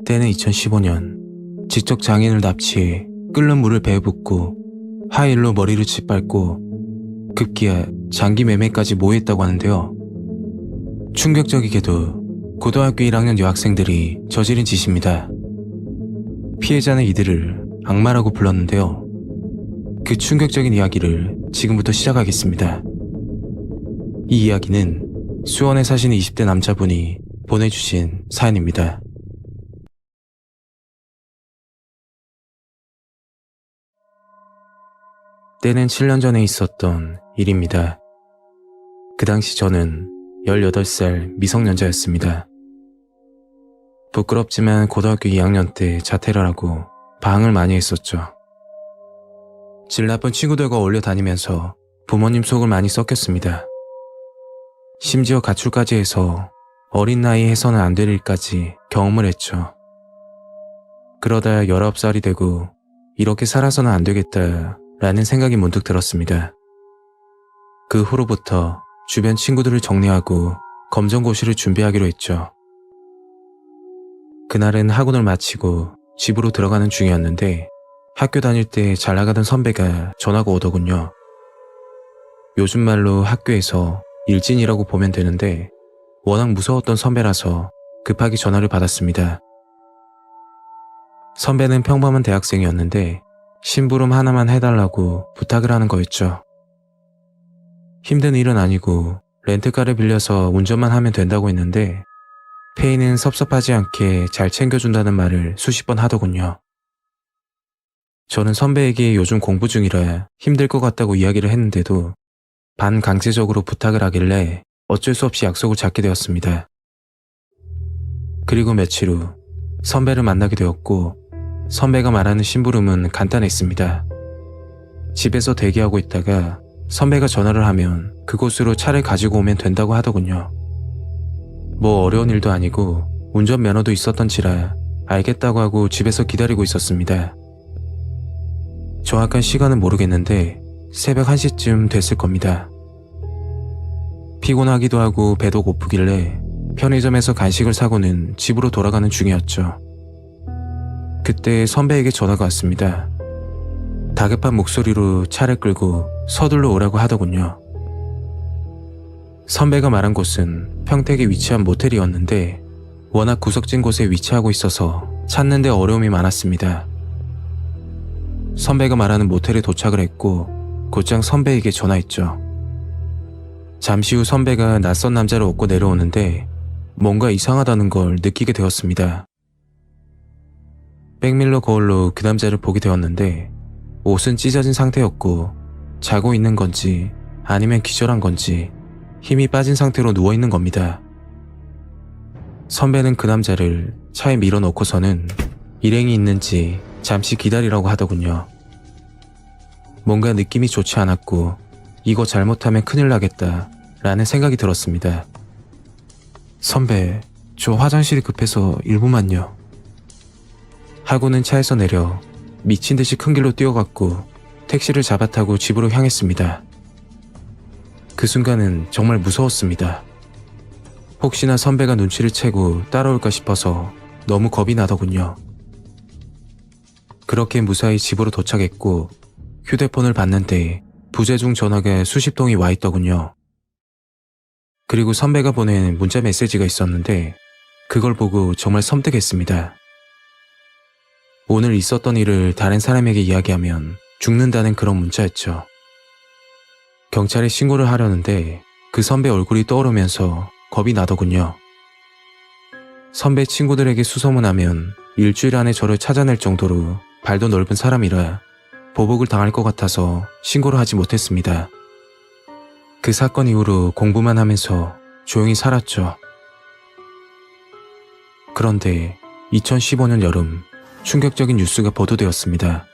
때는 2015년. 지적 장애인을 납치해 끓는 물을 배에 붓고 하이힐로 머리를 짓밟고 급기야 장기 매매까지 모의했다고 하는데요. 충격적이게도 고등학교 1학년 여학생들이 저지른 짓입니다. 피해자는 이들을 악마라고 불렀는데요. 그 충격적인 이야기를 지금부터 시작하겠습니다. 이 이야기는 수원에 사시는 20대 남자분이 보내주신 사연입니다. 때는 7년 전에 있었던 일입니다. 그 당시 저는 18살 미성년자였습니다. 부끄럽지만 고등학교 2학년 때 자퇴를 하고 방황을 많이 했었죠. 질 나쁜 친구들과 어울려 다니면서 부모님 속을 많이 썩혔습니다. 심지어 가출까지 해서 어린 나이에 해서는 안 될 일까지 경험을 했죠. 그러다 19살이 되고 이렇게 살아서는 안 되겠다 라는 생각이 문득 들었습니다. 그 후로부터 주변 친구들을 정리하고 검정고시를 준비하기로 했죠. 그날은 학원을 마치고 집으로 들어가는 중이었는데 학교 다닐 때 잘 나가던 선배가 전화가 오더군요. 요즘 말로 학교에서 일진이라고 보면 되는데 워낙 무서웠던 선배라서 급하게 전화를 받았습니다. 선배는 평범한 대학생이었는데 심부름 하나만 해달라고 부탁을 하는 거였죠. 힘든 일은 아니고 렌트카를 빌려서 운전만 하면 된다고 했는데 페이는 섭섭하지 않게 잘 챙겨준다는 말을 수십 번 하더군요. 저는 선배에게 요즘 공부 중이라 힘들 것 같다고 이야기를 했는데도 반강제적으로 부탁을 하길래 어쩔 수 없이 약속을 잡게 되었습니다. 그리고 며칠 후 선배를 만나게 되었고 선배가 말하는 심부름은 간단했습니다. 집에서 대기하고 있다가 선배가 전화를 하면 그곳으로 차를 가지고 오면 된다고 하더군요. 뭐 어려운 일도 아니고 운전면허도 있었던지라 알겠다고 하고 집에서 기다리고 있었습니다. 정확한 시간은 모르겠는데 새벽 1시쯤 됐을 겁니다. 피곤하기도 하고 배도 고프길래 편의점에서 간식을 사고는 집으로 돌아가는 중이었죠. 그때 선배에게 전화가 왔습니다. 다급한 목소리로 차를 끌고 서둘러 오라고 하더군요. 선배가 말한 곳은 평택에 위치한 모텔이었는데 워낙 구석진 곳에 위치하고 있어서 찾는 데 어려움이 많았습니다. 선배가 말하는 모텔에 도착을 했고 곧장 선배에게 전화했죠. 잠시 후 선배가 낯선 남자를 업고 내려오는데 뭔가 이상하다는 걸 느끼게 되었습니다. 백밀러 거울로 그 남자를 보게 되었는데 옷은 찢어진 상태였고 자고 있는 건지 아니면 기절한 건지 힘이 빠진 상태로 누워있는 겁니다. 선배는 그 남자를 차에 밀어넣고서는 일행이 있는지 잠시 기다리라고 하더군요. 뭔가 느낌이 좋지 않았고 이거 잘못하면 큰일 나겠다 라는 생각이 들었습니다. 선배, 저 화장실이 급해서 1분만요. 하고는 차에서 내려 미친 듯이 큰 길로 뛰어갔고 택시를 잡아타고 집으로 향했습니다. 그 순간은 정말 무서웠습니다. 혹시나 선배가 눈치를 채고 따라올까 싶어서 너무 겁이 나더군요. 그렇게 무사히 집으로 도착했고 휴대폰을 봤는데 부재중 전화가 수십 통이 와 있더군요. 그리고 선배가 보낸 문자 메시지가 있었는데 그걸 보고 정말 섬뜩했습니다. 오늘 있었던 일을 다른 사람에게 이야기하면 죽는다는 그런 문자였죠. 경찰에 신고를 하려는데 그 선배 얼굴이 떠오르면서 겁이 나더군요. 선배 친구들에게 수소문하면 일주일 안에 저를 찾아낼 정도로 발도 넓은 사람이라 보복을 당할 것 같아서 신고를 하지 못했습니다. 그 사건 이후로 공부만 하면서 조용히 살았죠. 그런데 2015년 여름 충격적인 뉴스가 보도되었습니다.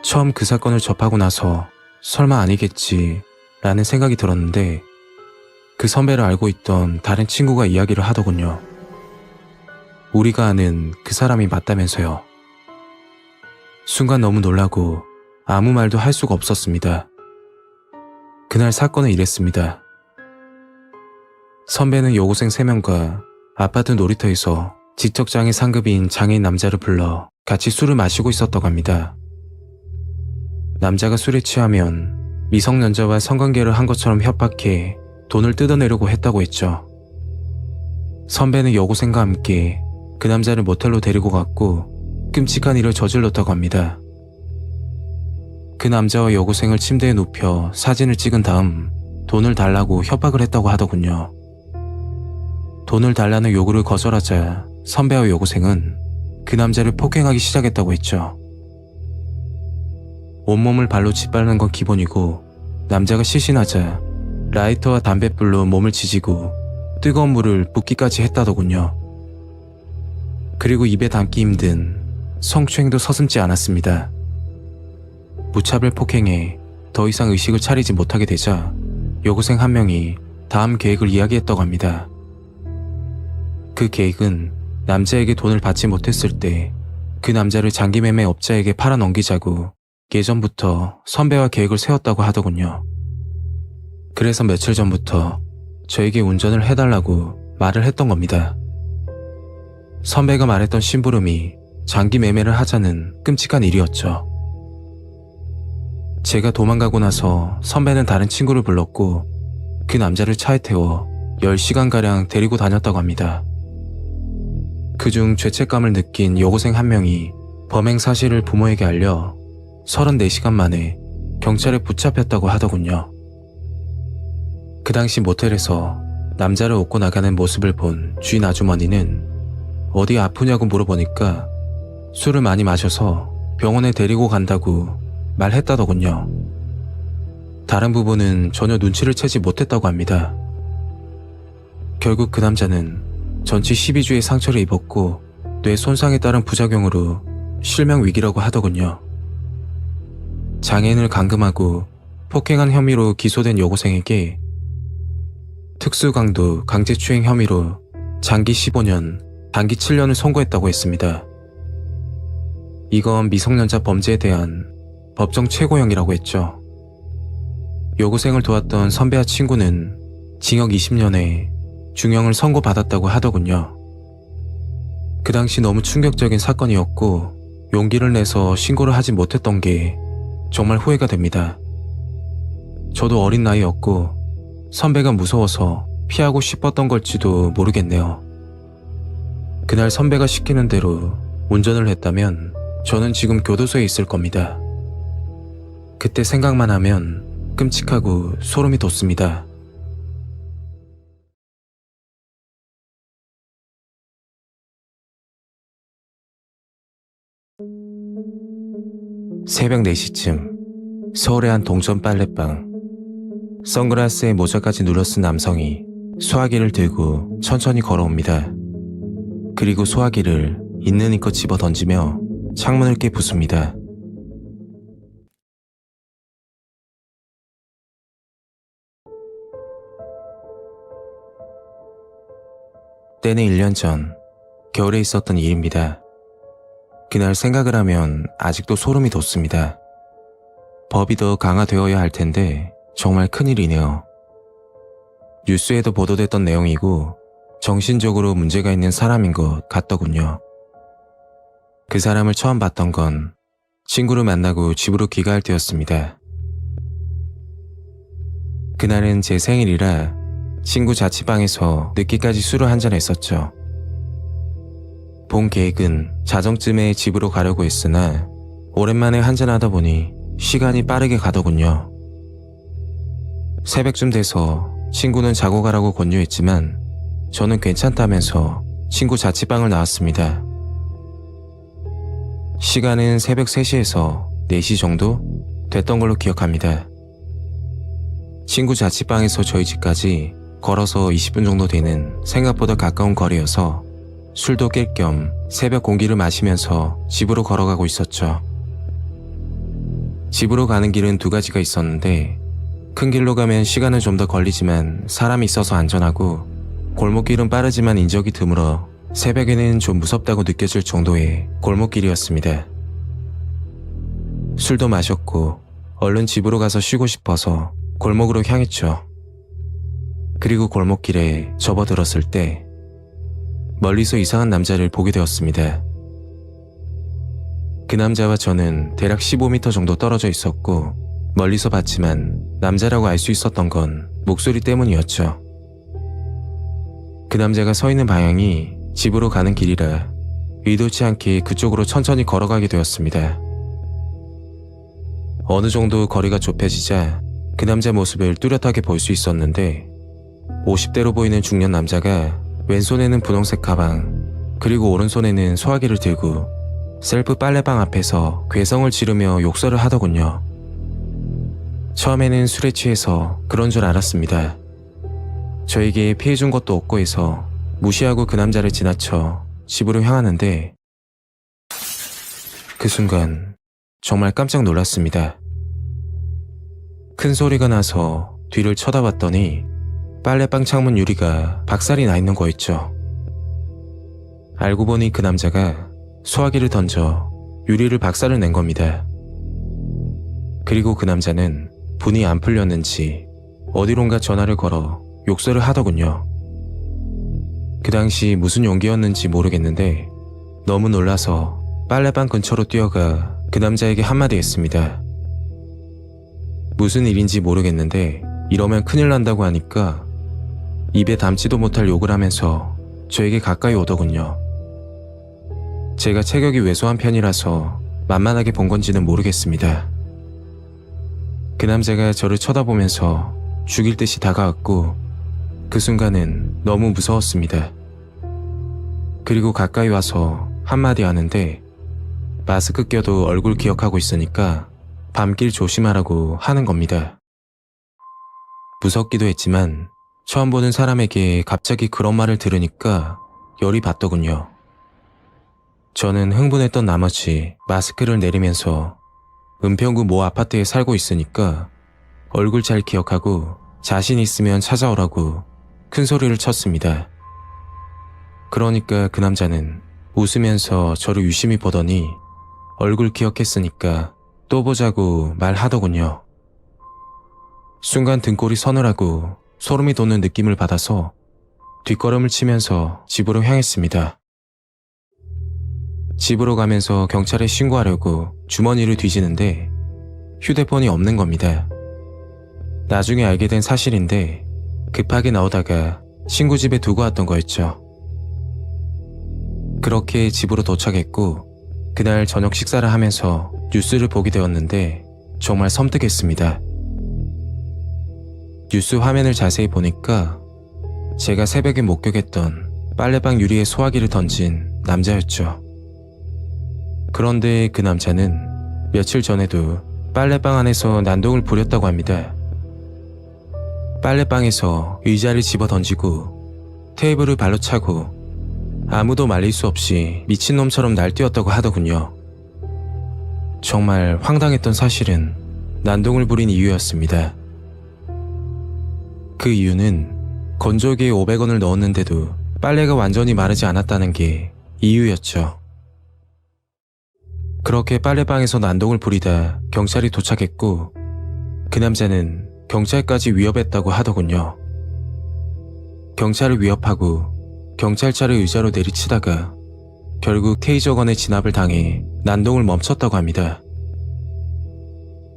처음 그 사건을 접하고 나서 설마 아니겠지 라는 생각이 들었는데 그 선배를 알고 있던 다른 친구가 이야기를 하더군요. 우리가 아는 그 사람이 맞다면서요. 순간 너무 놀라고 아무 말도 할 수가 없었습니다. 그날 사건은 이랬습니다. 선배는 여고생 3명과 아파트 놀이터에서 지적장애 상급인 장애인 남자를 불러 같이 술을 마시고 있었다고 합니다. 남자가 술에 취하면 미성년자와 성관계를 한 것처럼 협박해 돈을 뜯어내려고 했다고 했죠. 선배는 여고생과 함께 그 남자를 모텔로 데리고 갔고 끔찍한 일을 저질렀다고 합니다. 그 남자와 여고생을 침대에 눕혀 사진을 찍은 다음 돈을 달라고 협박을 했다고 하더군요. 돈을 달라는 요구를 거절하자 선배와 여고생은 그 남자를 폭행하기 시작했다고 했죠. 온몸을 발로 짓밟는 건 기본이고 남자가 시신하자 라이터와 담뱃불로 몸을 지지고 뜨거운 물을 붓기까지 했다더군요. 그리고 입에 담기 힘든 성추행도 서슴지 않았습니다. 무차별 폭행에 더 이상 의식을 차리지 못하게 되자 여고생 한 명이 다음 계획을 이야기했다고 합니다. 그 계획은 남자에게 돈을 받지 못했을 때 그 남자를 장기매매 업자에게 팔아넘기자고 예전부터 선배와 계획을 세웠다고 하더군요. 그래서 며칠 전부터 저에게 운전을 해달라고 말을 했던 겁니다. 선배가 말했던 심부름이 장기 매매를 하자는 끔찍한 일이었죠. 제가 도망가고 나서 선배는 다른 친구를 불렀고 그 남자를 차에 태워 10시간가량 데리고 다녔다고 합니다. 그중 죄책감을 느낀 여고생 한 명이 범행 사실을 부모에게 알려 34시간 만에 경찰에 붙잡혔다고 하더군요. 그 당시 모텔에서 남자를 업고 나가는 모습을 본 주인 아주머니는 어디 아프냐고 물어보니까 술을 많이 마셔서 병원에 데리고 간다고 말했다더군요. 다른 부분은 전혀 눈치를 채지 못했다고 합니다. 결국 그 남자는 전치 12주의 상처를 입었고 뇌 손상에 따른 부작용으로 실명 위기라고 하더군요. 장애인을 감금하고 폭행한 혐의로 기소된 여고생에게 특수강도 강제추행 혐의로 장기 15년, 단기 7년을 선고했다고 했습니다. 이건 미성년자 범죄에 대한 법정 최고형이라고 했죠. 여고생을 도왔던 선배와 친구는 징역 20년에 중형을 선고받았다고 하더군요. 그 당시 너무 충격적인 사건이었고 용기를 내서 신고를 하지 못했던 게 정말 후회가 됩니다. 저도 어린 나이였고 선배가 무서워서 피하고 싶었던 걸지도 모르겠네요. 그날 선배가 시키는 대로 운전을 했다면 저는 지금 교도소에 있을 겁니다. 그때 생각만 하면 끔찍하고 소름이 돋습니다. 새벽 4시쯤 서울의 한 동전 빨래방. 선글라스에 모자까지 눌러쓴 남성이 소화기를 들고 천천히 걸어옵니다. 그리고 소화기를 있는 힘껏 집어 던지며 창문을 깨부숩니다. 때는 1년 전 겨울에 있었던 일입니다. 그날 생각을 하면 아직도 소름이 돋습니다. 법이 더 강화되어야 할 텐데 정말 큰일이네요. 뉴스에도 보도됐던 내용이고 정신적으로 문제가 있는 사람인 것 같더군요. 그 사람을 처음 봤던 건 친구를 만나고 집으로 귀가할 때였습니다. 그날은 제 생일이라 친구 자취방에서 늦게까지 술을 한잔 했었죠. 본 계획은 자정쯤에 집으로 가려고 했으나 오랜만에 한잔하다 보니 시간이 빠르게 가더군요. 새벽쯤 돼서 친구는 자고 가라고 권유했지만 저는 괜찮다면서 친구 자취방을 나왔습니다. 시간은 새벽 3시에서 4시 정도 됐던 걸로 기억합니다. 친구 자취방에서 저희 집까지 걸어서 20분 정도 되는 생각보다 가까운 거리여서 술도 깰 겸 새벽 공기를 마시면서 집으로 걸어가고 있었죠. 집으로 가는 길은 2가지가 있었는데 큰 길로 가면 시간은 좀 더 걸리지만 사람이 있어서 안전하고 골목길은 빠르지만 인적이 드물어 새벽에는 좀 무섭다고 느껴질 정도의 골목길이었습니다. 술도 마셨고 얼른 집으로 가서 쉬고 싶어서 골목으로 향했죠. 그리고 골목길에 접어들었을 때 멀리서 이상한 남자를 보게 되었습니다. 그 남자와 저는 대략 15m 정도 떨어져 있었고 멀리서 봤지만 남자라고 알 수 있었던 건 목소리 때문이었죠. 그 남자가 서 있는 방향이 집으로 가는 길이라 의도치 않게 그쪽으로 천천히 걸어가게 되었습니다. 어느 정도 거리가 좁혀지자 그 남자 모습을 뚜렷하게 볼 수 있었는데 50대로 보이는 중년 남자가 왼손에는 분홍색 가방 그리고 오른손에는 소화기를 들고 셀프 빨래방 앞에서 괴성을 지르며 욕설을 하더군요. 처음에는 술에 취해서 그런 줄 알았습니다. 저에게 피해준 것도 없고 해서 무시하고 그 남자를 지나쳐 집으로 향하는데 그 순간 정말 깜짝 놀랐습니다. 큰 소리가 나서 뒤를 쳐다봤더니 빨래방 창문 유리가 박살이 나 있는 거였죠. 알고 보니 그 남자가 소화기를 던져 유리를 박살을 낸 겁니다. 그리고 그 남자는 분이 안 풀렸는지 어디론가 전화를 걸어 욕설을 하더군요. 그 당시 무슨 용기였는지 모르겠는데 너무 놀라서 빨래방 근처로 뛰어가 그 남자에게 한마디 했습니다. 무슨 일인지 모르겠는데 이러면 큰일 난다고 하니까 입에 담지도 못할 욕을 하면서 저에게 가까이 오더군요. 제가 체격이 왜소한 편이라서 만만하게 본 건지는 모르겠습니다. 그 남자가 저를 쳐다보면서 죽일 듯이 다가왔고 그 순간은 너무 무서웠습니다. 그리고 가까이 와서 한마디 하는데 마스크 껴도 얼굴 기억하고 있으니까 밤길 조심하라고 하는 겁니다. 무섭기도 했지만 처음 보는 사람에게 갑자기 그런 말을 들으니까 열이 받더군요. 저는 흥분했던 나머지 마스크를 내리면서 은평구 모 아파트에 살고 있으니까 얼굴 잘 기억하고 자신 있으면 찾아오라고 큰 소리를 쳤습니다. 그러니까 그 남자는 웃으면서 저를 유심히 보더니 얼굴 기억했으니까 또 보자고 말하더군요. 순간 등골이 서늘하고 소름이 돋는 느낌을 받아서 뒷걸음을 치면서 집으로 향했습니다. 집으로 가면서 경찰에 신고하려고 주머니를 뒤지는데 휴대폰이 없는 겁니다. 나중에 알게 된 사실인데 급하게 나오다가 친구 집에 두고 왔던 거였죠. 그렇게 집으로 도착했고 그날 저녁 식사를 하면서 뉴스를 보게 되었는데 정말 섬뜩했습니다. 뉴스 화면을 자세히 보니까 제가 새벽에 목격했던 빨래방 유리에 소화기를 던진 남자였죠. 그런데 그 남자는 며칠 전에도 빨래방 안에서 난동을 부렸다고 합니다. 빨래방에서 의자를 집어 던지고 테이블을 발로 차고 아무도 말릴 수 없이 미친놈처럼 날뛰었다고 하더군요. 정말 황당했던 사실은 난동을 부린 이유였습니다. 그 이유는 건조기에 500원을 넣었는데도 빨래가 완전히 마르지 않았다는 게 이유였죠. 그렇게 빨래방에서 난동을 부리다 경찰이 도착했고 그 남자는 경찰까지 위협했다고 하더군요. 경찰을 위협하고 경찰차를 의자로 내리치다가 결국 테이저건에 진압을 당해 난동을 멈췄다고 합니다.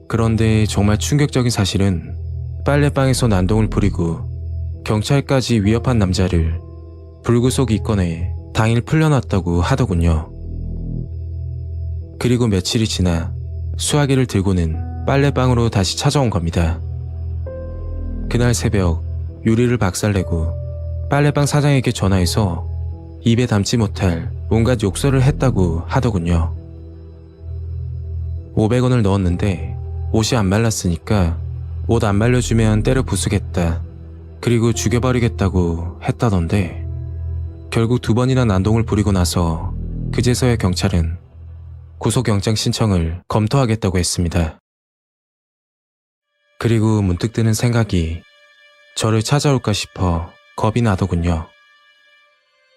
그런데 정말 충격적인 사실은 빨래방에서 난동을 부리고 경찰까지 위협한 남자를 불구속 입건해 당일 풀려났다고 하더군요. 그리고 며칠이 지나 수화기를 들고는 빨래방으로 다시 찾아온 겁니다. 그날 새벽 유리를 박살내고 빨래방 사장에게 전화해서 입에 담지 못할 온갖 욕설을 했다고 하더군요. 500원을 넣었는데 옷이 안 말랐으니까 옷 안 말려주면 때려 부수겠다. 그리고 죽여버리겠다고 했다던데 결국 2번이나 난동을 부리고 나서 그제서야 경찰은 구속영장 신청을 검토하겠다고 했습니다. 그리고 문득 드는 생각이 저를 찾아올까 싶어 겁이 나더군요.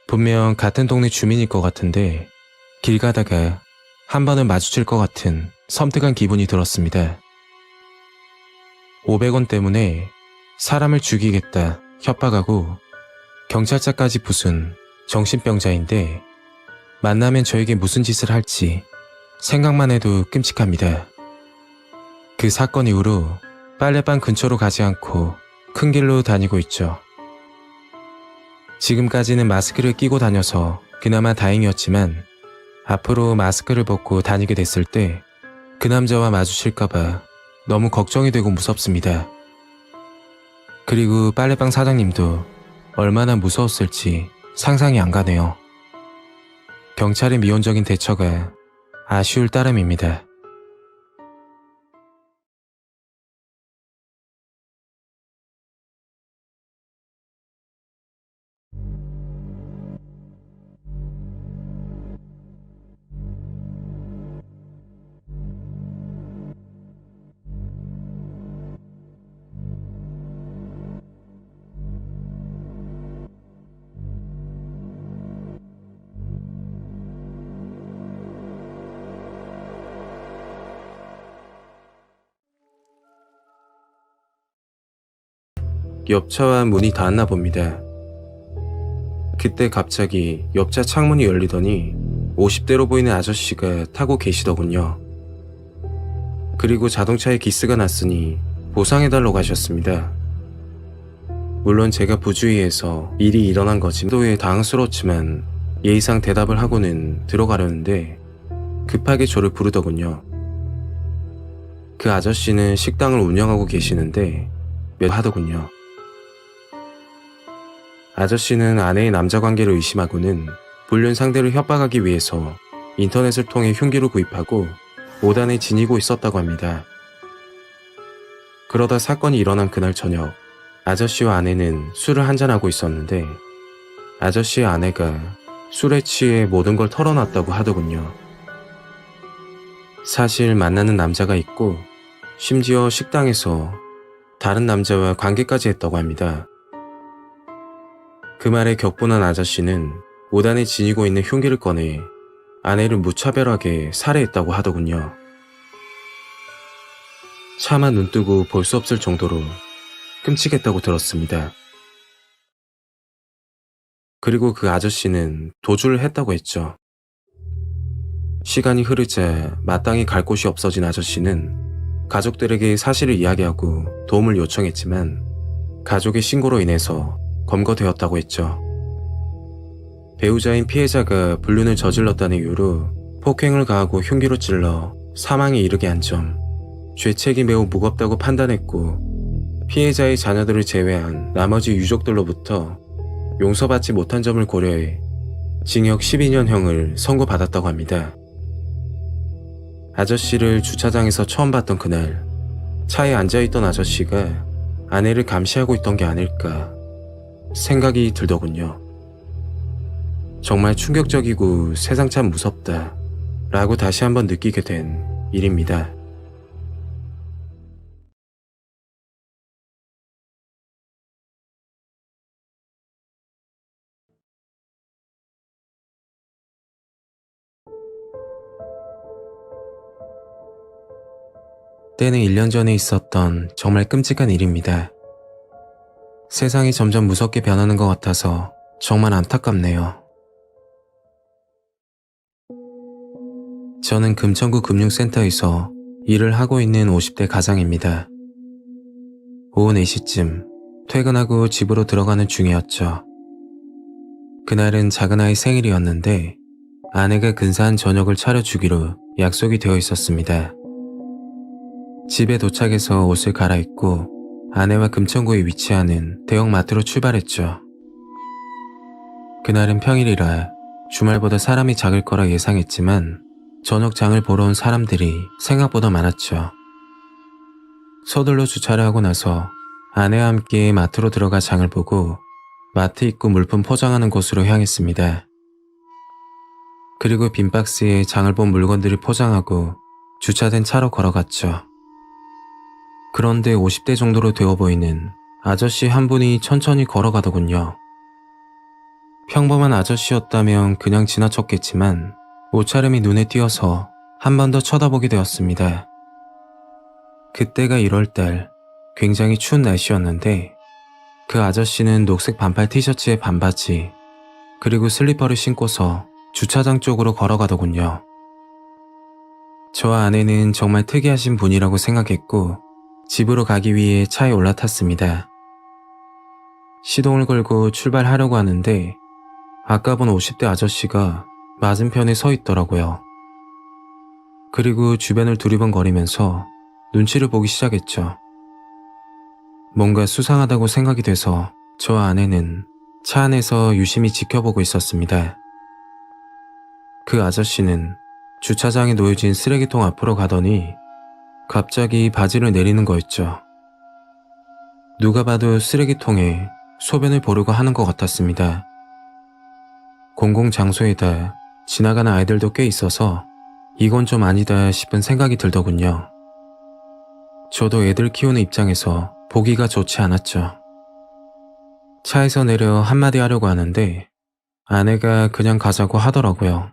분명 같은 동네 주민일 것 같은데 길 가다가 한 번은 마주칠 것 같은 섬뜩한 기분이 들었습니다. 500원 때문에 사람을 죽이겠다 협박하고 경찰차까지 부순 정신병자인데 만나면 저에게 무슨 짓을 할지 생각만 해도 끔찍합니다. 그 사건 이후로 빨래방 근처로 가지 않고 큰 길로 다니고 있죠. 지금까지는 마스크를 끼고 다녀서 그나마 다행이었지만 앞으로 마스크를 벗고 다니게 됐을 때 그 남자와 마주칠까봐 너무 걱정이 되고 무섭습니다. 그리고 빨래방 사장님도 얼마나 무서웠을지 상상이 안 가네요. 경찰의 미온적인 대처가 아쉬울 따름입니다. 옆차와 문이 닿았나 봅니다. 그때 갑자기 옆차 창문이 열리더니 50대로 보이는 아저씨가 타고 계시더군요. 그리고 자동차에 기스가 났으니 보상해달라고 하셨습니다. 물론 제가 부주의해서 일이 일어난 거지만 도에 당황스러웠지만 예의상 대답을 하고는 들어가려는데 급하게 저를 부르더군요. 그 아저씨는 식당을 운영하고 계시는데 몇 하더군요. 아저씨는 아내의 남자 관계를 의심하고는 불륜 상대를 협박하기 위해서 인터넷을 통해 흉기를 구입하고 오단에 지니고 있었다고 합니다. 그러다 사건이 일어난 그날 저녁, 아저씨와 아내는 술을 한잔하고 있었는데 아저씨의 아내가 술에 취해 모든 걸 털어놨다고 하더군요. 사실 만나는 남자가 있고 심지어 식당에서 다른 남자와 관계까지 했다고 합니다. 그 말에 격분한 아저씨는 오단에 지니고 있는 흉기를 꺼내 아내를 무차별하게 살해했다고 하더군요. 차마 눈뜨고 볼 수 없을 정도로 끔찍했다고 들었습니다. 그리고 그 아저씨는 도주를 했다고 했죠. 시간이 흐르자 마땅히 갈 곳이 없어진 아저씨는 가족들에게 사실을 이야기하고 도움을 요청했지만 가족의 신고로 인해서 검거되었다고 했죠. 배우자인 피해자가 불륜을 저질렀다는 이유로 폭행을 가하고 흉기로 찔러 사망에 이르게 한 점, 죄책이 매우 무겁다고 판단했고 피해자의 자녀들을 제외한 나머지 유족들로부터 용서받지 못한 점을 고려해 징역 12년형을 선고받았다고 합니다. 아저씨를 주차장에서 처음 봤던 그날, 차에 앉아있던 아저씨가 아내를 감시하고 있던 게 아닐까 생각이 들더군요. 정말 충격적이고 세상 참 무섭다 라고 다시 한번 느끼게 된 일입니다. 때는 1년 전에 있었던 정말 끔찍한 일입니다. 세상이 점점 무섭게 변하는 것 같아서 정말 안타깝네요. 저는 금천구 금융센터에서 일을 하고 있는 50대 가장입니다. 오후 4시쯤 퇴근하고 집으로 들어가는 중이었죠. 그날은 작은아이 생일이었는데 아내가 근사한 저녁을 차려주기로 약속이 되어 있었습니다. 집에 도착해서 옷을 갈아입고 아내와 금천구에 위치하는 대형마트로 출발했죠. 그날은 평일이라 주말보다 사람이 작을 거라 예상했지만 저녁 장을 보러 온 사람들이 생각보다 많았죠. 서둘러 주차를 하고 나서 아내와 함께 마트로 들어가 장을 보고 마트 입구 물품 포장하는 곳으로 향했습니다. 그리고 빈 박스에 장을 본 물건들을 포장하고 주차된 차로 걸어갔죠. 그런데 50대 정도로 되어 보이는 아저씨 한 분이 천천히 걸어가더군요. 평범한 아저씨였다면 그냥 지나쳤겠지만 옷차림이 눈에 띄어서 한 번 더 쳐다보게 되었습니다. 그때가 1월달 굉장히 추운 날씨였는데 그 아저씨는 녹색 반팔 티셔츠에 반바지 그리고 슬리퍼를 신고서 주차장 쪽으로 걸어가더군요. 저와 아내는 정말 특이하신 분이라고 생각했고 집으로 가기 위해 차에 올라탔습니다. 시동을 걸고 출발하려고 하는데 아까 본 50대 아저씨가 맞은편에 서 있더라고요. 그리고 주변을 두리번거리면서 눈치를 보기 시작했죠. 뭔가 수상하다고 생각이 돼서 저와 아내는 차 안에서 유심히 지켜보고 있었습니다. 그 아저씨는 주차장에 놓여진 쓰레기통 앞으로 가더니 갑자기 바지를 내리는 거였죠. 누가 봐도 쓰레기통에 소변을 보려고 하는 것 같았습니다. 공공장소에다 지나가는 아이들도 꽤 있어서 이건 좀 아니다 싶은 생각이 들더군요. 저도 애들 키우는 입장에서 보기가 좋지 않았죠. 차에서 내려 한마디 하려고 하는데 아내가 그냥 가자고 하더라고요.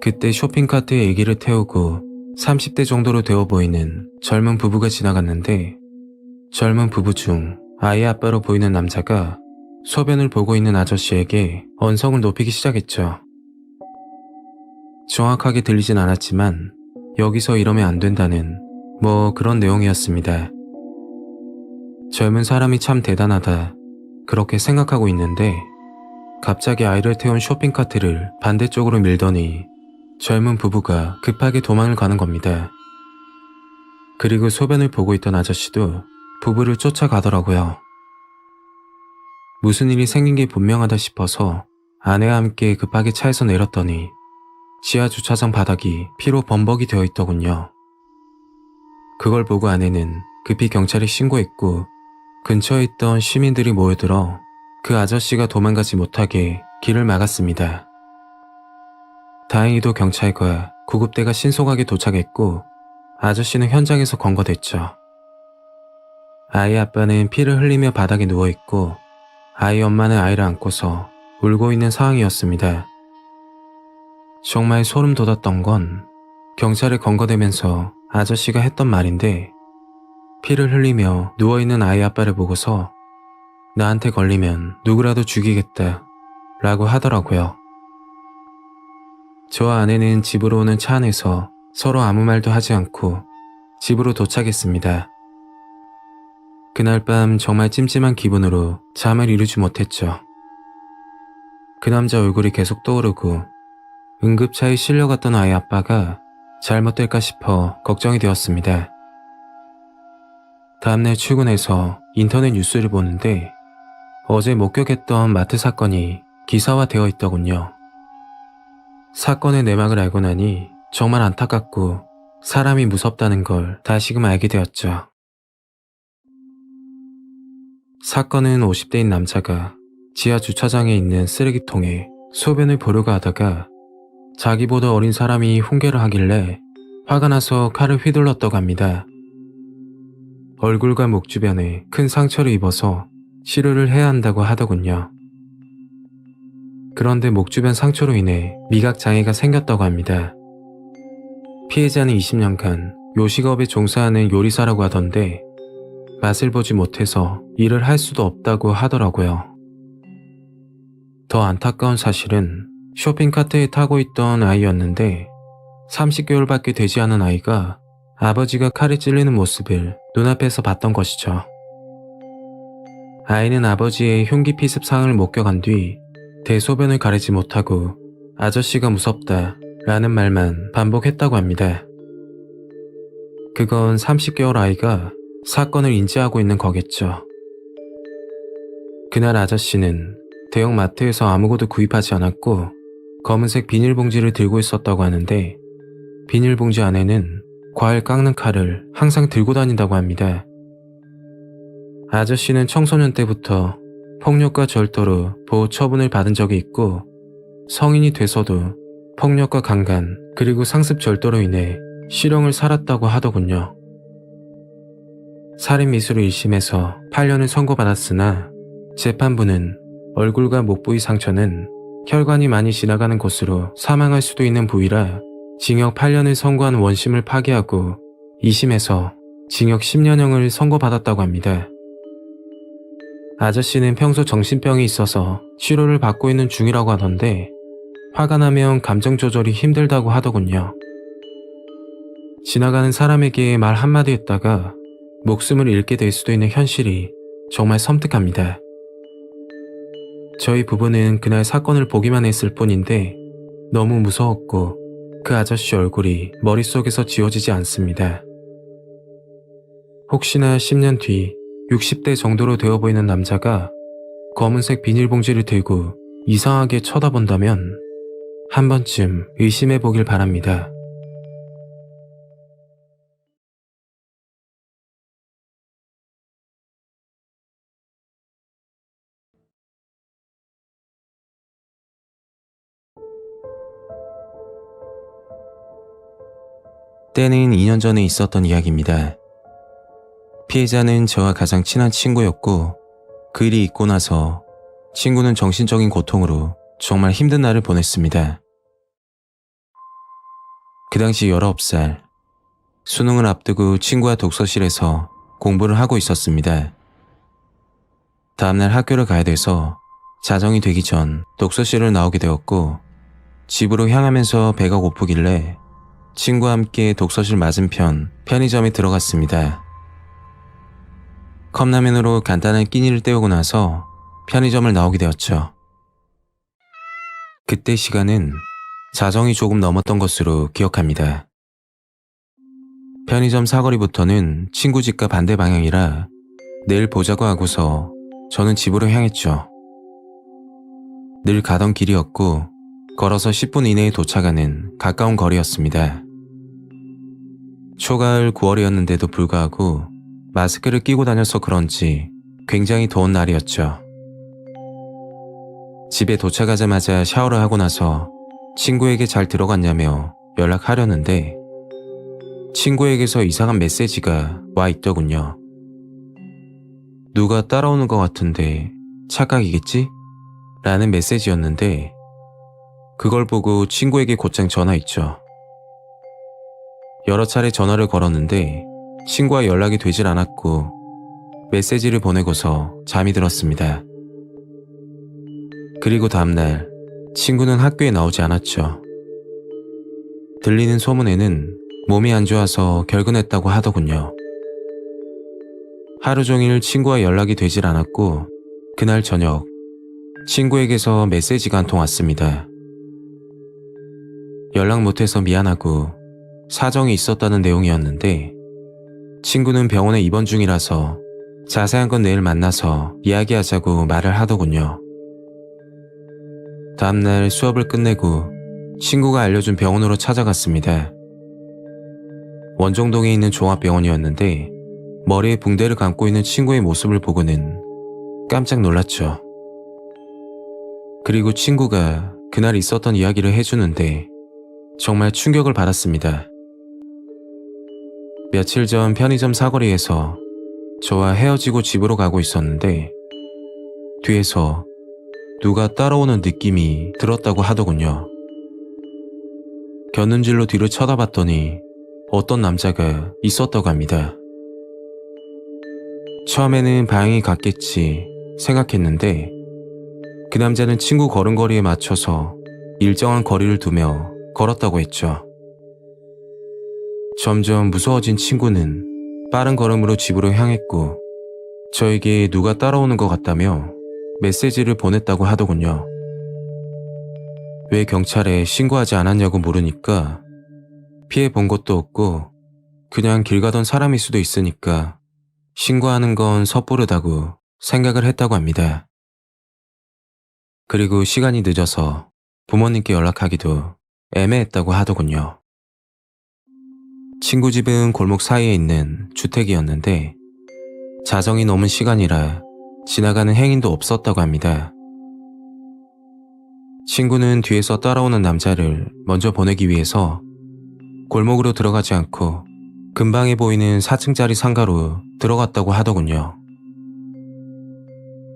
그때 쇼핑카트에 애기를 태우고 30대 정도로 되어 보이는 젊은 부부가 지나갔는데 젊은 부부 중 아이 아빠로 보이는 남자가 소변을 보고 있는 아저씨에게 언성을 높이기 시작했죠. 정확하게 들리진 않았지만 여기서 이러면 안 된다는 그런 내용이었습니다. 젊은 사람이 참 대단하다 그렇게 생각하고 있는데 갑자기 아이를 태운 쇼핑카트를 반대쪽으로 밀더니 젊은 부부가 급하게 도망을 가는 겁니다. 그리고 소변을 보고 있던 아저씨도 부부를 쫓아가더라고요. 무슨 일이 생긴 게 분명하다 싶어서 아내와 함께 급하게 차에서 내렸더니 지하 주차장 바닥이 피로 범벅이 되어 있더군요. 그걸 보고 아내는 급히 경찰에 신고했고 근처에 있던 시민들이 모여들어 그 아저씨가 도망가지 못하게 길을 막았습니다. 다행히도 경찰과 구급대가 신속하게 도착했고 아저씨는 현장에서 검거됐죠. 아이 아빠는 피를 흘리며 바닥에 누워있고 아이 엄마는 아이를 안고서 울고 있는 상황이었습니다. 정말 소름 돋았던 건 경찰에 검거되면서 아저씨가 했던 말인데 피를 흘리며 누워있는 아이 아빠를 보고서 나한테 걸리면 누구라도 죽이겠다 라고 하더라고요. 저와 아내는 집으로 오는 차 안에서 서로 아무 말도 하지 않고 집으로 도착했습니다. 그날 밤 정말 찜찜한 기분으로 잠을 이루지 못했죠. 그 남자 얼굴이 계속 떠오르고 응급차에 실려갔던 아이 아빠가 잘못될까 싶어 걱정이 되었습니다. 다음날 출근해서 인터넷 뉴스를 보는데 어제 목격했던 마트 사건이 기사화되어 있더군요. 사건의 내막을 알고 나니 정말 안타깝고 사람이 무섭다는 걸 다시금 알게 되었죠. 사건은 50대인 남자가 지하 주차장에 있는 쓰레기통에 소변을 보려고 하다가 자기보다 어린 사람이 훈계를 하길래 화가 나서 칼을 휘둘렀다고 합니다. 얼굴과 목 주변에 큰 상처를 입어서 치료를 해야 한다고 하더군요. 그런데 목 주변 상처로 인해 미각 장애가 생겼다고 합니다. 피해자는 20년간 요식업에 종사하는 요리사라고 하던데 맛을 보지 못해서 일을 할 수도 없다고 하더라고요. 더 안타까운 사실은 쇼핑카트에 타고 있던 아이였는데 30개월밖에 되지 않은 아이가 아버지가 칼에 찔리는 모습을 눈앞에서 봤던 것이죠. 아이는 아버지의 흉기 피습 상황을 목격한 뒤 대소변을 가리지 못하고 아저씨가 무섭다 라는 말만 반복했다고 합니다. 그건 30개월 아이가 사건을 인지하고 있는 거겠죠. 그날 아저씨는 대형 마트에서 아무것도 구입하지 않았고 검은색 비닐봉지를 들고 있었다고 하는데 비닐봉지 안에는 과일 깎는 칼을 항상 들고 다닌다고 합니다. 아저씨는 청소년 때부터 폭력과 절도로 보호 처분을 받은 적이 있고 성인이 돼서도 폭력과 강간 그리고 상습 절도로 인해 실형을 살았다고 하더군요. 살인미수로 1심에서 8년을 선고받았으나 재판부는 얼굴과 목 부위 상처는 혈관이 많이 지나가는 곳으로 사망할 수도 있는 부위라 징역 8년을 선고한 원심을 파기하고 2심에서 징역 10년형을 선고받았다고 합니다. 아저씨는 평소 정신병이 있어서 치료를 받고 있는 중이라고 하던데 화가 나면 감정 조절이 힘들다고 하더군요. 지나가는 사람에게 말 한마디 했다가 목숨을 잃게 될 수도 있는 현실이 정말 섬뜩합니다. 저희 부부는 그날 사건을 보기만 했을 뿐인데 너무 무서웠고 그 아저씨 얼굴이 머릿속에서 지워지지 않습니다. 혹시나 10년 뒤 60대 정도로 되어 보이는 남자가 검은색 비닐봉지를 들고 이상하게 쳐다본다면 한 번쯤 의심해 보길 바랍니다. 때는 2년 전에 있었던 이야기입니다. 피해자는 저와 가장 친한 친구였고 그 일이 있고 나서 친구는 정신적인 고통으로 정말 힘든 날을 보냈습니다. 그 당시 19살, 수능을 앞두고 친구와 독서실에서 공부를 하고 있었습니다. 다음날 학교를 가야 돼서 자정이 되기 전 독서실을 나오게 되었고 집으로 향하면서 배가 고프길래 친구와 함께 독서실 맞은편 편의점에 들어갔습니다. 컵라면으로 간단한 끼니를 때우고 나서 편의점을 나오게 되었죠. 그때 시간은 자정이 조금 넘었던 것으로 기억합니다. 편의점 사거리부터는 친구 집과 반대 방향이라 내일 보자고 하고서 저는 집으로 향했죠. 늘 가던 길이었고 걸어서 10분 이내에 도착하는 가까운 거리였습니다. 초가을 9월이었는데도 불구하고 마스크를 끼고 다녀서 그런지 굉장히 더운 날이었죠. 집에 도착하자마자 샤워를 하고 나서 친구에게 잘 들어갔냐며 연락하려는데 친구에게서 이상한 메시지가 와 있더군요. 누가 따라오는 것 같은데 착각이겠지? 라는 메시지였는데 그걸 보고 친구에게 곧장 전화했죠. 여러 차례 전화를 걸었는데 친구와 연락이 되질 않았고 메시지를 보내고서 잠이 들었습니다. 그리고 다음날 친구는 학교에 나오지 않았죠. 들리는 소문에는 몸이 안 좋아서 결근했다고 하더군요. 하루 종일 친구와 연락이 되질 않았고 그날 저녁 친구에게서 메시지가 한 통 왔습니다. 연락 못해서 미안하고 사정이 있었다는 내용이었는데 친구는 병원에 입원 중이라서 자세한 건 내일 만나서 이야기하자고 말을 하더군요. 다음날 수업을 끝내고 친구가 알려준 병원으로 찾아갔습니다. 원정동에 있는 종합병원이었는데 머리에 붕대를 감고 있는 친구의 모습을 보고는 깜짝 놀랐죠. 그리고 친구가 그날 있었던 이야기를 해주는데 정말 충격을 받았습니다. 며칠 전 편의점 사거리에서 저와 헤어지고 집으로 가고 있었는데 뒤에서 누가 따라오는 느낌이 들었다고 하더군요. 곁눈질로 뒤를 쳐다봤더니 어떤 남자가 있었다고 합니다. 처음에는 방향이 같겠지 생각했는데 그 남자는 친구 걸음걸이에 맞춰서 일정한 거리를 두며 걸었다고 했죠. 점점 무서워진 친구는 빠른 걸음으로 집으로 향했고 저에게 누가 따라오는 것 같다며 메시지를 보냈다고 하더군요. 왜 경찰에 신고하지 않았냐고 물으니까 피해 본 것도 없고 그냥 길 가던 사람일 수도 있으니까 신고하는 건 섣부르다고 생각을 했다고 합니다. 그리고 시간이 늦어서 부모님께 연락하기도 애매했다고 하더군요. 친구 집은 골목 사이에 있는 주택이었는데 자정이 넘은 시간이라 지나가는 행인도 없었다고 합니다. 친구는 뒤에서 따라오는 남자를 먼저 보내기 위해서 골목으로 들어가지 않고 근방에 보이는 4층짜리 상가로 들어갔다고 하더군요.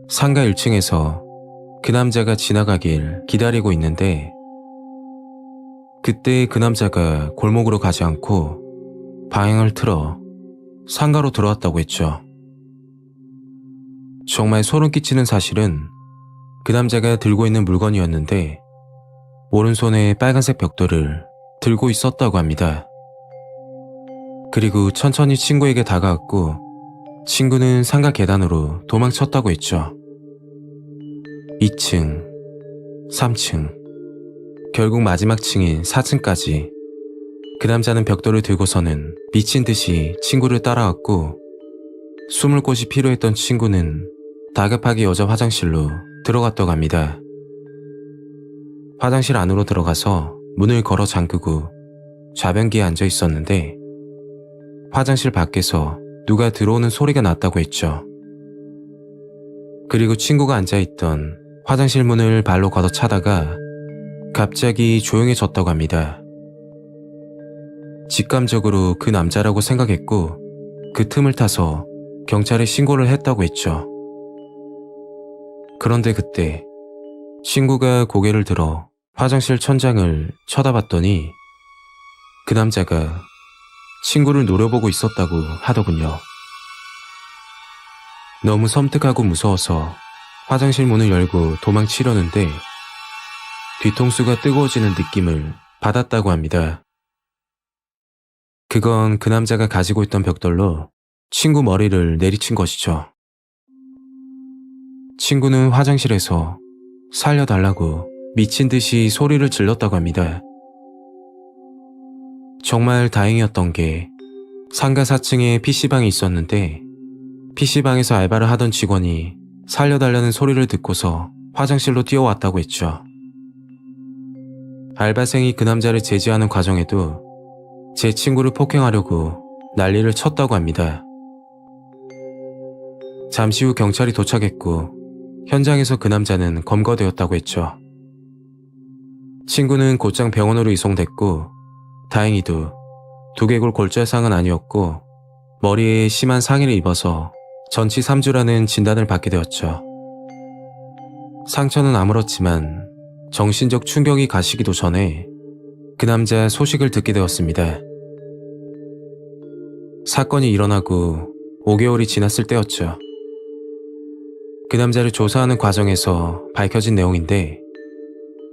상가 1층에서 그 남자가 지나가길 기다리고 있는데 그때 그 남자가 골목으로 가지 않고 방향을 틀어 상가로 들어왔다고 했죠. 정말 소름 끼치는 사실은 그 남자가 들고 있는 물건이었는데 오른손에 빨간색 벽돌을 들고 있었다고 합니다. 그리고 천천히 친구에게 다가갔고 친구는 상가 계단으로 도망쳤다고 했죠. 2층, 3층, 결국 마지막 층인 4층까지 그 남자는 벽돌을 들고서는 미친 듯이 친구를 따라왔고 숨을 곳이 필요했던 친구는 다급하게 여자 화장실로 들어갔다고 합니다. 화장실 안으로 들어가서 문을 걸어 잠그고 좌변기에 앉아 있었는데 화장실 밖에서 누가 들어오는 소리가 났다고 했죠. 그리고 친구가 앉아있던 화장실 문을 발로 걷어차다가 갑자기 조용해졌다고 합니다. 직감적으로 그 남자라고 생각했고 그 틈을 타서 경찰에 신고를 했다고 했죠. 그런데 그때 친구가 고개를 들어 화장실 천장을 쳐다봤더니 그 남자가 친구를 노려보고 있었다고 하더군요. 너무 섬뜩하고 무서워서 화장실 문을 열고 도망치려는데 뒤통수가 뜨거워지는 느낌을 받았다고 합니다. 그건 그 남자가 가지고 있던 벽돌로 친구 머리를 내리친 것이죠. 친구는 화장실에서 살려달라고 미친 듯이 소리를 질렀다고 합니다. 정말 다행이었던 게 상가 4층에 PC방이 있었는데 PC방에서 알바를 하던 직원이 살려달라는 소리를 듣고서 화장실로 뛰어왔다고 했죠. 알바생이 그 남자를 제지하는 과정에도 제 친구를 폭행하려고 난리를 쳤다고 합니다. 잠시 후 경찰이 도착했고 현장에서 그 남자는 검거되었다고 했죠. 친구는 곧장 병원으로 이송됐고 다행히도 두개골 골절상은 아니었고 머리에 심한 상해를 입어서 전치 3주라는 진단을 받게 되었죠. 상처는 아물었지만 정신적 충격이 가시기도 전에 그 남자 소식을 듣게 되었습니다. 사건이 일어나고 5개월이 지났을 때였죠. 그 남자를 조사하는 과정에서 밝혀진 내용인데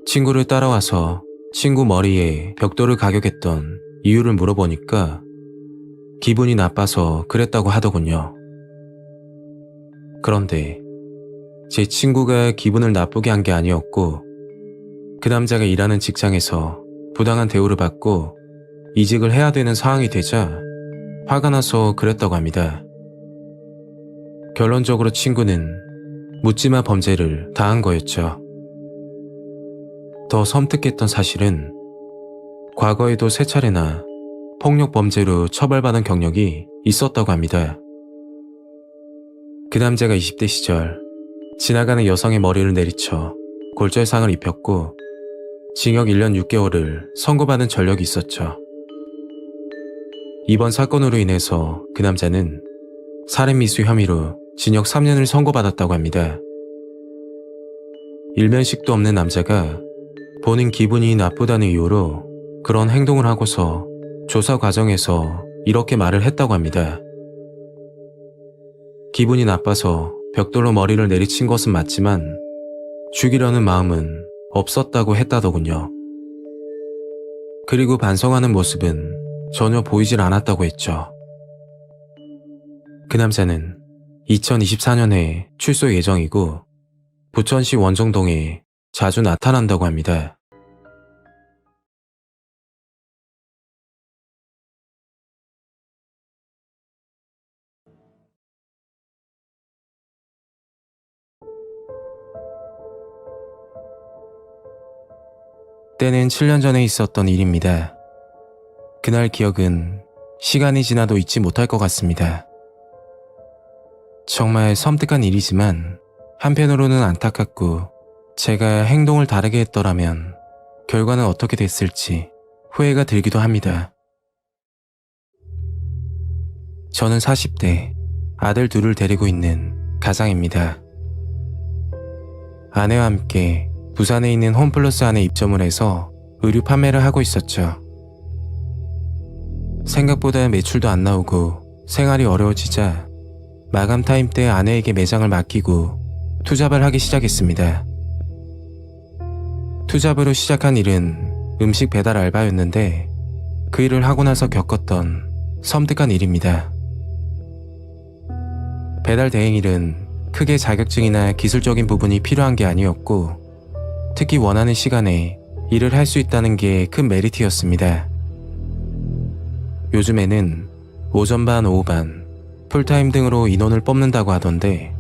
친구를 따라와서 친구 머리에 벽돌을 가격했던 이유를 물어보니까 기분이 나빠서 그랬다고 하더군요. 그런데 제 친구가 기분을 나쁘게 한 게 아니었고 그 남자가 일하는 직장에서 부당한 대우를 받고 이직을 해야 되는 상황이 되자 화가 나서 그랬다고 합니다. 결론적으로 친구는 묻지마 범죄를 당한 거였죠. 더 섬뜩했던 사실은 과거에도 3차례나 폭력 범죄로 처벌받은 경력이 있었다고 합니다. 그 남자가 20대 시절 지나가는 여성의 머리를 내리쳐 골절상을 입혔고 징역 1년 6개월을 선고받은 전력이 있었죠. 이번 사건으로 인해서 그 남자는 살인미수 혐의로 징역 3년을 선고받았다고 합니다. 일면식도 없는 남자가 본인 기분이 나쁘다는 이유로 그런 행동을 하고서 조사 과정에서 이렇게 말을 했다고 합니다. 기분이 나빠서 벽돌로 머리를 내리친 것은 맞지만 죽이려는 마음은 없었다고 했다더군요. 그리고 반성하는 모습은 전혀 보이질 않았다고 했죠. 그 남자는 2024년에 출소 예정이고 부천시 원정동에 자주 나타난다고 합니다. 때는 7년 전에 있었던 일입니다. 그날 기억은 시간이 지나도 잊지 못할 것 같습니다. 정말 섬뜩한 일이지만 한편으로는 안타깝고 제가 행동을 다르게 했더라면 결과는 어떻게 됐을지 후회가 들기도 합니다. 저는 40대 아들 둘을 데리고 있는 가장입니다. 아내와 함께 부산에 있는 홈플러스 안에 입점을 해서 의류 판매를 하고 있었죠. 생각보다 매출도 안 나오고 생활이 어려워지자 마감 타임 때 아내에게 매장을 맡기고 투잡을 하기 시작했습니다. 투잡으로 시작한 일은 음식 배달 알바였는데 그 일을 하고 나서 겪었던 섬뜩한 일입니다. 배달 대행일은 크게 자격증이나 기술적인 부분이 필요한 게 아니었고 특히 원하는 시간에 일을 할 수 있다는 게 큰 메리트였습니다. 요즘에는 오전 반, 오후 반, 풀타임 등으로 인원을 뽑는다고 하던데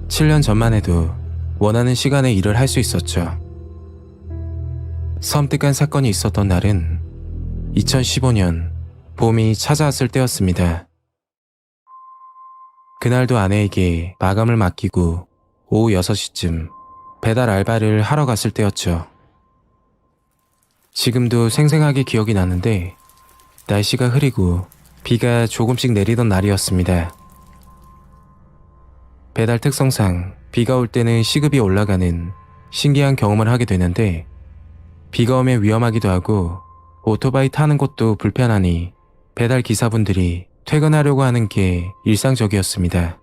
7년 전만 해도 원하는 시간에 일을 할 수 있었죠. 섬뜩한 사건이 있었던 날은 2015년 봄이 찾아왔을 때였습니다. 그날도 아내에게 마감을 맡기고 오후 6시쯤 배달 알바를 하러 갔을 때였죠. 지금도 생생하게 기억이 나는데 날씨가 흐리고 비가 조금씩 내리던 날이었습니다. 배달 특성상 비가 올 때는 시급이 올라가는 신기한 경험을 하게 되는데 비가 오면 위험하기도 하고 오토바이 타는 것도 불편하니 배달 기사분들이 퇴근하려고 하는 게 일상적이었습니다.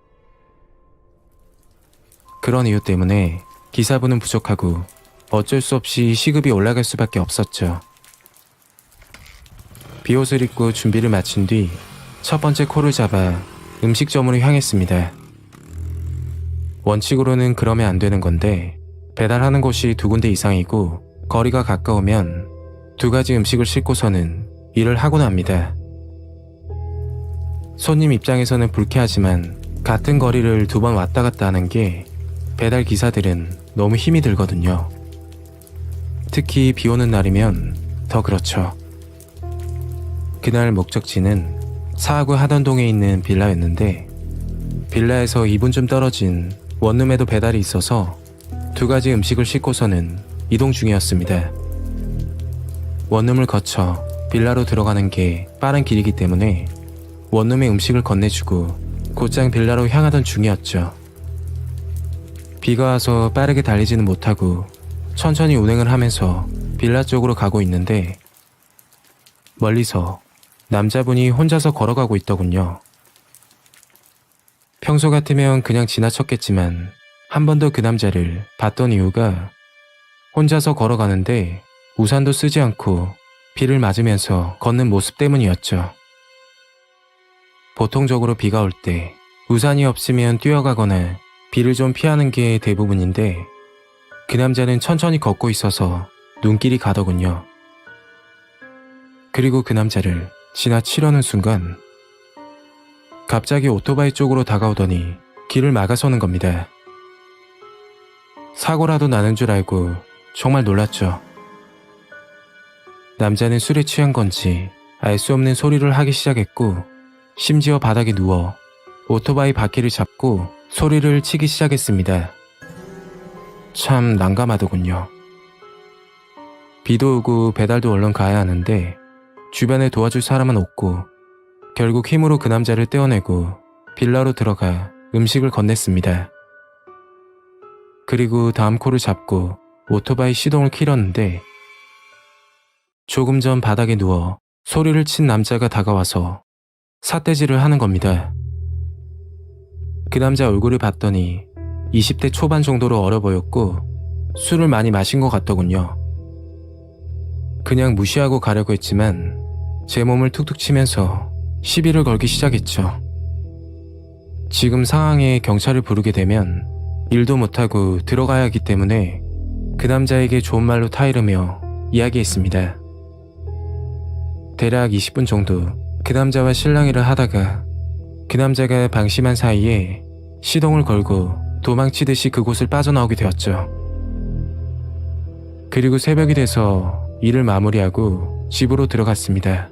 그런 이유 때문에 기사분은 부족하고 어쩔 수 없이 시급이 올라갈 수밖에 없었죠. 비옷을 입고 준비를 마친 뒤 첫 번째 콜을 잡아 음식점으로 향했습니다. 원칙으로는 그러면 안 되는 건데 배달하는 곳이 2군데 이상이고 거리가 가까우면 2가지 음식을 싣고서는 일을 하곤 합니다. 손님 입장에서는 불쾌하지만 같은 거리를 2번 왔다 갔다 하는 게 배달 기사들은 너무 힘이 들거든요. 특히 비 오는 날이면 더 그렇죠. 그날 목적지는 사하구 하던동에 있는 빌라였는데 빌라에서 2분쯤 떨어진 원룸에도 배달이 있어서 2가지 음식을 싣고서는 이동 중이었습니다. 원룸을 거쳐 빌라로 들어가는 게 빠른 길이기 때문에 원룸에 음식을 건네주고 곧장 빌라로 향하던 중이었죠. 비가 와서 빠르게 달리지는 못하고 천천히 운행을 하면서 빌라 쪽으로 가고 있는데 멀리서 남자분이 혼자서 걸어가고 있더군요. 평소 같으면 그냥 지나쳤겠지만 한 번 더 그 남자를 봤던 이유가 혼자서 걸어가는데 우산도 쓰지 않고 비를 맞으면서 걷는 모습 때문이었죠. 보통적으로 비가 올 때 우산이 없으면 뛰어가거나 비를 좀 피하는 게 대부분인데 그 남자는 천천히 걷고 있어서 눈길이 가더군요. 그리고 그 남자를 지나치려는 순간 갑자기 오토바이 쪽으로 다가오더니 길을 막아서는 겁니다. 사고라도 나는 줄 알고 정말 놀랐죠. 남자는 술에 취한 건지 알 수 없는 소리를 하기 시작했고 심지어 바닥에 누워 오토바이 바퀴를 잡고 소리를 치기 시작했습니다. 참 난감하더군요. 비도 오고 배달도 얼른 가야 하는데 주변에 도와줄 사람은 없고 결국 힘으로 그 남자를 떼어내고 빌라로 들어가 음식을 건넸습니다. 그리고 다음 콜을 잡고 오토바이 시동을 켜렸는데 조금 전 바닥에 누워 소리를 친 남자가 다가와서 삿대질을 하는 겁니다. 그 남자 얼굴을 봤더니 20대 초반 정도로 어려 보였고 술을 많이 마신 것 같더군요. 그냥 무시하고 가려고 했지만 제 몸을 툭툭 치면서 시비를 걸기 시작했죠. 지금 상황에 경찰을 부르게 되면 일도 못하고 들어가야 하기 때문에 그 남자에게 좋은 말로 타이르며 이야기했습니다. 대략 20분 정도 그 남자와 실랑이를 하다가 그 남자가 방심한 사이에 시동을 걸고 도망치듯이 그곳을 빠져나오게 되었죠. 그리고 새벽이 돼서 일을 마무리하고 집으로 들어갔습니다.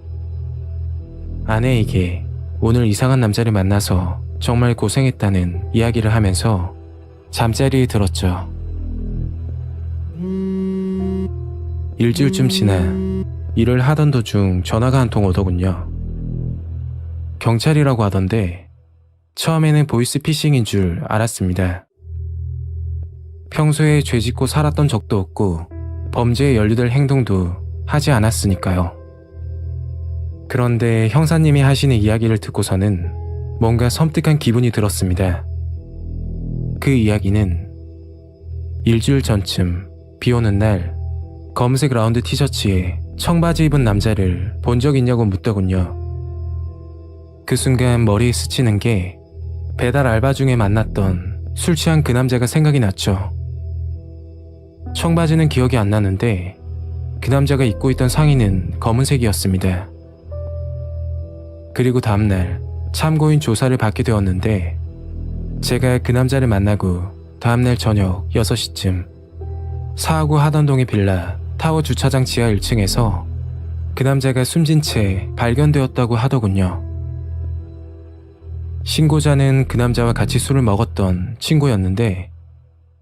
아내에게 오늘 이상한 남자를 만나서 정말 고생했다는 이야기를 하면서 잠자리에 들었죠. 일주일쯤 지나 일을 하던 도중 전화가 한 통 오더군요. 경찰이라고 하던데 처음에는 보이스 피싱인 줄 알았습니다. 평소에 죄 짓고 살았던 적도 없고 범죄에 연루될 행동도 하지 않았으니까요. 그런데 형사님이 하시는 이야기를 듣고서는 뭔가 섬뜩한 기분이 들었습니다. 그 이야기는 일주일 전쯤 비 오는 날 검은색 라운드 티셔츠에 청바지 입은 남자를 본 적 있냐고 묻더군요. 그 순간 머리에 스치는 게 배달 알바 중에 만났던 술 취한 그 남자가 생각이 났죠. 청바지는 기억이 안 나는데 그 남자가 입고 있던 상의는 검은색이었습니다. 그리고 다음날 참고인 조사를 받게 되었는데 제가 그 남자를 만나고 다음날 저녁 6시쯤 사하구 하던동의 빌라 타워 주차장 지하 1층에서 그 남자가 숨진 채 발견되었다고 하더군요. 신고자는 그 남자와 같이 술을 먹었던 친구였는데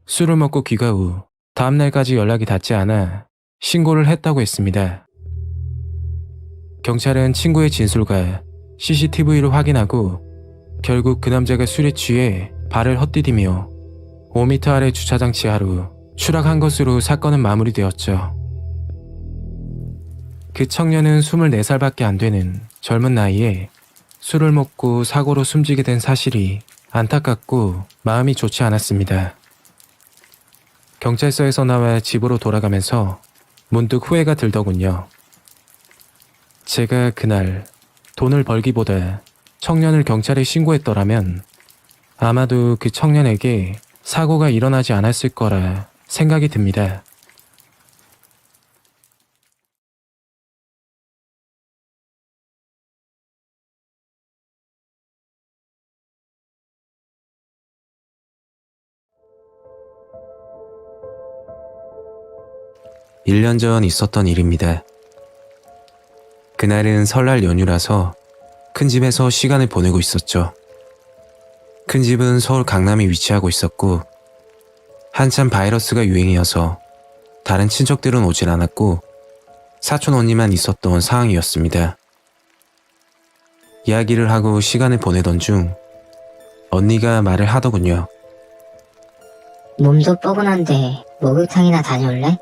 술을 먹고 귀가 후 다음날까지 연락이 닿지 않아 신고를 했다고 했습니다. 경찰은 친구의 진술과 CCTV를 확인하고 결국 그 남자가 술에 취해 발을 헛디디며 5m 아래 주차장 지하로 추락한 것으로 사건은 마무리되었죠. 그 청년은 24살밖에 안 되는 젊은 나이에 술을 먹고 사고로 숨지게 된 사실이 안타깝고 마음이 좋지 않았습니다. 경찰서에서 나와 집으로 돌아가면서 문득 후회가 들더군요. 제가 그날 돈을 벌기보다 청년을 경찰에 신고했더라면 아마도 그 청년에게 사고가 일어나지 않았을 거라 생각이 듭니다. (1년) 1년 전 있었던 일입니다. 그날은 설날 연휴라서 큰 집에서 시간을 보내고 있었죠. 큰 집은 서울 강남에 위치하고 있었고 한참 바이러스가 유행이어서 다른 친척들은 오질 않았고 사촌 언니만 있었던 상황이었습니다. 이야기를 하고 시간을 보내던 중 언니가 말을 하더군요. 몸도 뻐근한데 목욕탕이나 다녀올래?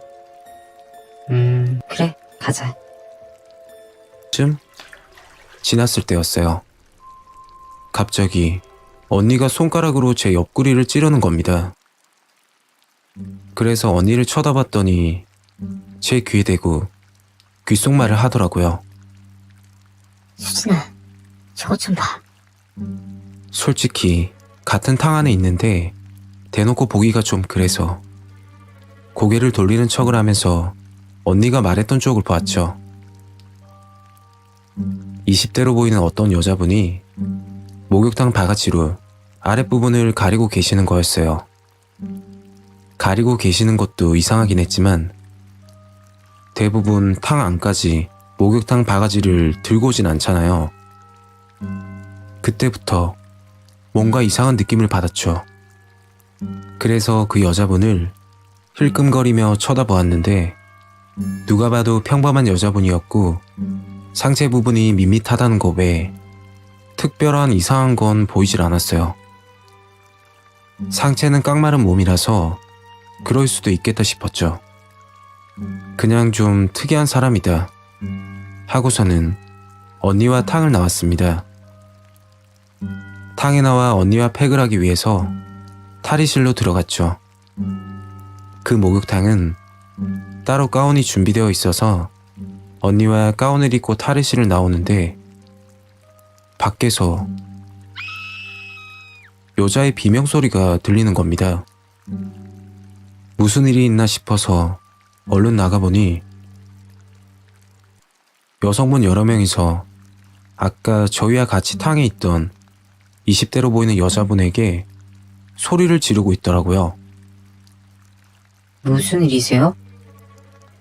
그래, 가자. 쯤 지났을 때였어요. 갑자기 언니가 손가락으로 제 옆구리를 찌르는 겁니다. 그래서 언니를 쳐다봤더니 제 귀에 대고 귓속말을 하더라고요. 수진아, 저것 좀 봐. 솔직히 같은 탕 안에 있는데 대놓고 보기가 좀 그래서 고개를 돌리는 척을 하면서 언니가 말했던 쪽을 보았죠. 20대로 보이는 어떤 여자분이 목욕탕 바가지로 아랫부분을 가리고 계시는 거였어요. 가리고 계시는 것도 이상하긴 했지만 대부분 탕 안까지 목욕탕 바가지를 들고 오진 않잖아요. 그때부터 뭔가 이상한 느낌을 받았죠. 그래서 그 여자분을 힐끔거리며 쳐다보았는데 누가 봐도 평범한 여자분이었고 상체 부분이 밋밋하다는 거 외에 특별한 이상한 건 보이질 않았어요. 상체는 깡마른 몸이라서 그럴 수도 있겠다 싶었죠. 그냥 좀 특이한 사람이다 하고서는 언니와 탕을 나왔습니다. 탕에 나와 언니와 팩을 하기 위해서 탈의실로 들어갔죠. 그 목욕탕은 따로 가운이 준비되어 있어서 언니와 가운을 입고 탈의실을 나오는데 밖에서 여자의 비명소리가 들리는 겁니다. 무슨 일이 있나 싶어서 얼른 나가보니 여성분 여러 명이서 아까 저희와 같이 탕에 있던 20대로 보이는 여자분에게 소리를 지르고 있더라고요. 무슨 일이세요?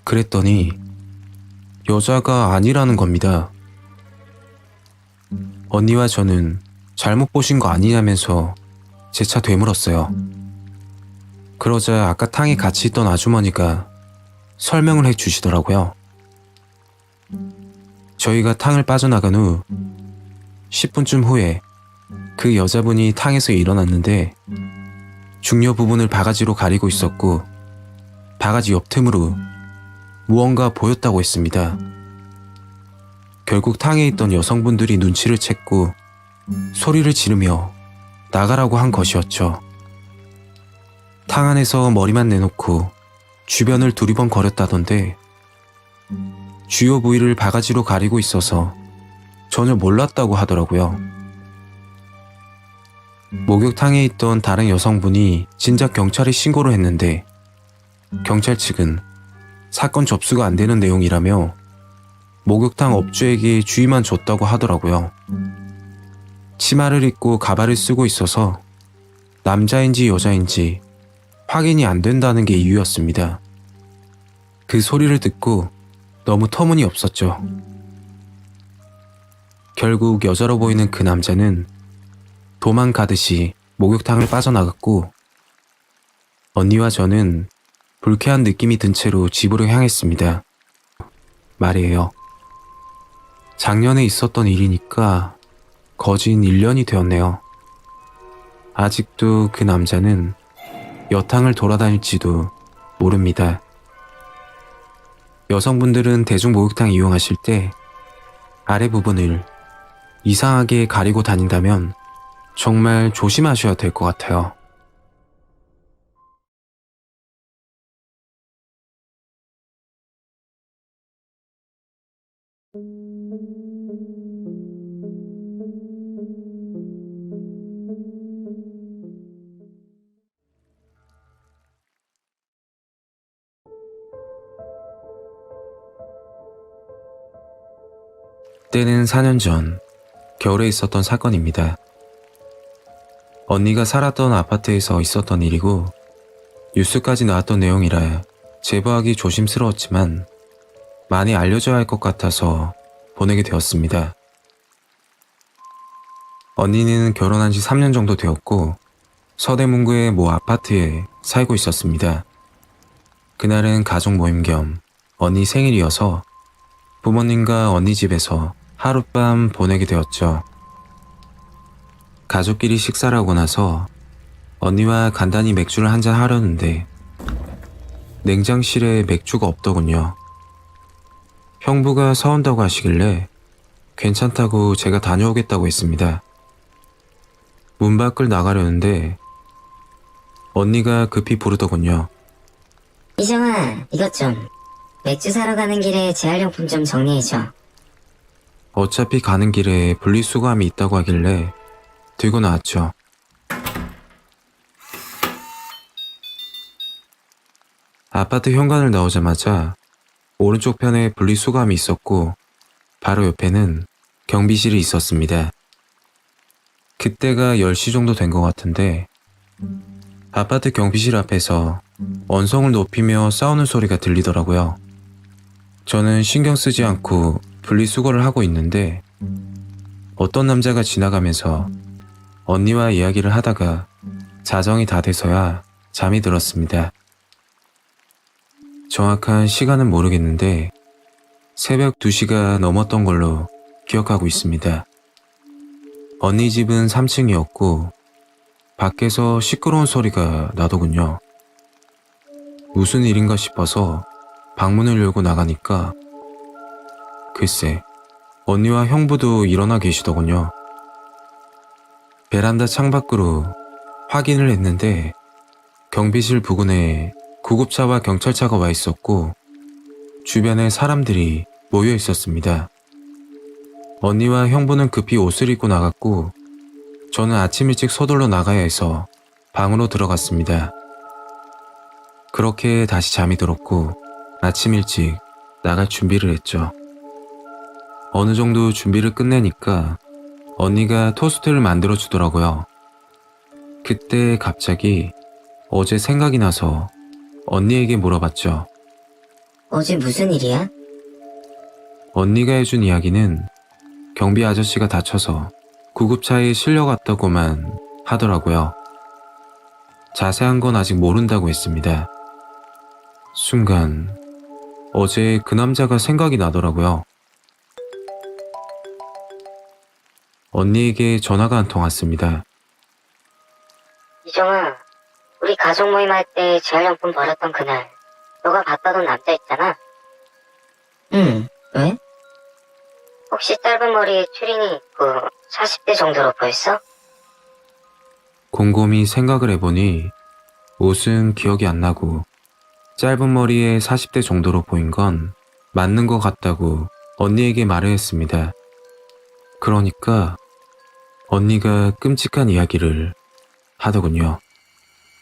그랬더니 여자가 아니라는 겁니다. 언니와 저는 잘못 보신 거 아니냐면서 재차 되물었어요. 그러자 아까 탕에 같이 있던 아주머니가 설명을 해주시더라고요. 저희가 탕을 빠져나간 후 10분쯤 후에 그 여자분이 탕에서 일어났는데 중요 부분을 바가지로 가리고 있었고 바가지 옆 틈으로 무언가 보였다고 했습니다. 결국 탕에 있던 여성분들이 눈치를 챘고 소리를 지르며 나가라고 한 것이었죠. 탕 안에서 머리만 내놓고 주변을 두리번거렸다던데 주요 부위를 바가지로 가리고 있어서 전혀 몰랐다고 하더라고요. 목욕탕에 있던 다른 여성분이 진작 경찰에 신고를 했는데 경찰 측은 사건 접수가 안 되는 내용이라며 목욕탕 업주에게 주의만 줬다고 하더라고요. 치마를 입고 가발을 쓰고 있어서 남자인지 여자인지 확인이 안 된다는 게 이유였습니다. 그 소리를 듣고 너무 터무니없었죠. 결국 여자로 보이는 그 남자는 도망가듯이 목욕탕을 빠져나갔고 언니와 저는 불쾌한 느낌이 든 채로 집으로 향했습니다. 말이에요. 작년에 있었던 일이니까 거진 1년이 되었네요. 아직도 그 남자는 여탕을 돌아다닐지도 모릅니다. 여성분들은 대중 목욕탕 이용하실 때 아래 부분을 이상하게 가리고 다닌다면 정말 조심하셔야 될 것 같아요. 때는 4년 전 겨울에 있었던 사건입니다. 언니가 살았던 아파트에서 있었던 일이고 뉴스까지 나왔던 내용이라 제보하기 조심스러웠지만 많이 알려져야 할 것 같아서 보내게 되었습니다. 언니는 결혼한 지 3년 정도 되었고 서대문구의 모 아파트에 살고 있었습니다. 그날은 가족 모임 겸 언니 생일이어서 부모님과 언니 집에서 하룻밤 보내게 되었죠. 가족끼리 식사를 하고 나서 언니와 간단히 맥주를 한잔 하려는데 냉장실에 맥주가 없더군요. 형부가 사온다고 하시길래 괜찮다고 제가 다녀오겠다고 했습니다. 문 밖을 나가려는데 언니가 급히 부르더군요. 이정아, 이것 좀. 맥주 사러 가는 길에 재활용품 좀 정리해줘. 어차피 가는 길에 분리수거함이 있다고 하길래 들고 나왔죠. 아파트 현관을 나오자마자 오른쪽 편에 분리수거함이 있었고 바로 옆에는 경비실이 있었습니다. 그때가 10시 정도 된 것 같은데 아파트 경비실 앞에서 언성을 높이며 싸우는 소리가 들리더라고요. 저는 신경 쓰지 않고 분리수거를 하고 있는데 어떤 남자가 지나가면서 언니와 이야기를 하다가 자정이 다 돼서야 잠이 들었습니다. 정확한 시간은 모르겠는데 새벽 2시가 넘었던 걸로 기억하고 있습니다. 언니 집은 3층이었고 밖에서 시끄러운 소리가 나더군요. 무슨 일인가 싶어서 방문을 열고 나가니까 글쎄 언니와 형부도 일어나 계시더군요. 베란다 창밖으로 확인을 했는데 경비실 부근에 구급차와 경찰차가 와 있었고 주변에 사람들이 모여 있었습니다. 언니와 형부는 급히 옷을 입고 나갔고 저는 아침 일찍 서둘러 나가야 해서 방으로 들어갔습니다. 그렇게 다시 잠이 들었고 아침 일찍 나갈 준비를 했죠. 어느 정도 준비를 끝내니까 언니가 토스트를 만들어 주더라고요. 그때 갑자기 어제 생각이 나서 언니에게 물어봤죠. 어제 무슨 일이야? 언니가 해준 이야기는 경비 아저씨가 다쳐서 구급차에 실려갔다고만 하더라고요. 자세한 건 아직 모른다고 했습니다. 순간 어제 그 남자가 생각이 나더라고요. 언니에게 전화가 한 통 왔습니다. 이정아, 우리 가족 모임 할 때 재활용품 버렸던 그날 너가 봤다던 남자 있잖아. 응, 왜? 혹시 짧은 머리에 추리닝 입고 40대 정도로 보였어? 곰곰이 생각을 해보니 옷은 기억이 안 나고 짧은 머리에 40대 정도로 보인 건 맞는 것 같다고 언니에게 말을 했습니다. 그러니까 언니가 끔찍한 이야기를 하더군요.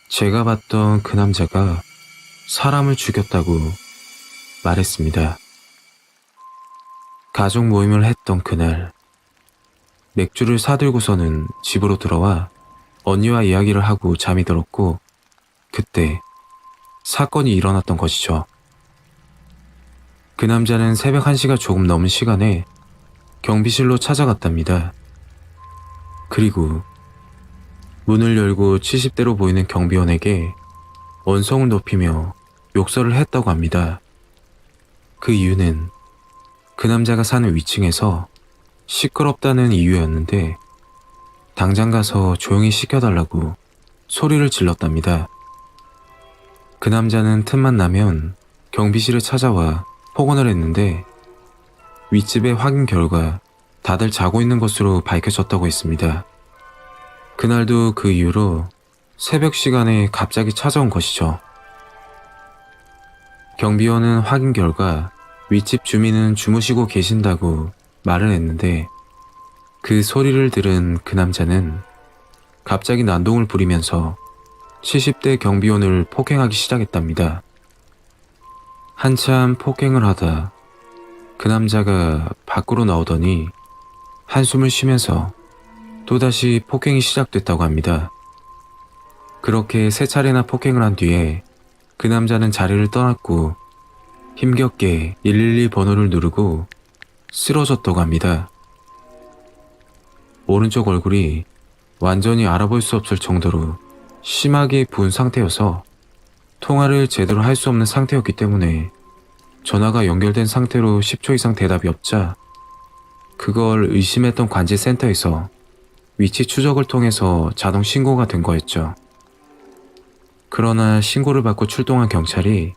제가 봤던 그 남자가 사람을 죽였다고 말했습니다. 가족 모임을 했던 그날, 맥주를 사들고서는 집으로 들어와 언니와 이야기를 하고 잠이 들었고, 그때 사건이 일어났던 것이죠. 그 남자는 새벽 1시가 조금 넘은 시간에 경비실로 찾아갔답니다. 그리고 문을 열고 70대로 보이는 경비원에게 언성을 높이며 욕설을 했다고 합니다. 그 이유는 그 남자가 사는 위층에서 시끄럽다는 이유였는데 당장 가서 조용히 시켜달라고 소리를 질렀답니다. 그 남자는 틈만 나면 경비실에 찾아와 폭언을 했는데 윗집의 확인 결과 다들 자고 있는 것으로 밝혀졌다고 했습니다. 그날도 그 이후로 새벽 시간에 갑자기 찾아온 것이죠. 경비원은 확인 결과 윗집 주민은 주무시고 계신다고 말을 했는데 그 소리를 들은 그 남자는 갑자기 난동을 부리면서 70대 경비원을 폭행하기 시작했답니다. 한참 폭행을 하다 그 남자가 밖으로 나오더니 한숨을 쉬면서 또다시 폭행이 시작됐다고 합니다. 그렇게 3차례나 폭행을 한 뒤에 그 남자는 자리를 떠났고 힘겹게 112 번호를 누르고 쓰러졌다고 합니다. 오른쪽 얼굴이 완전히 알아볼 수 없을 정도로 심하게 부은 상태여서 통화를 제대로 할 수 없는 상태였기 때문에 전화가 연결된 상태로 10초 이상 대답이 없자 그걸 의심했던 관제센터에서 위치 추적을 통해서 자동 신고가 된 거였죠. 그러나 신고를 받고 출동한 경찰이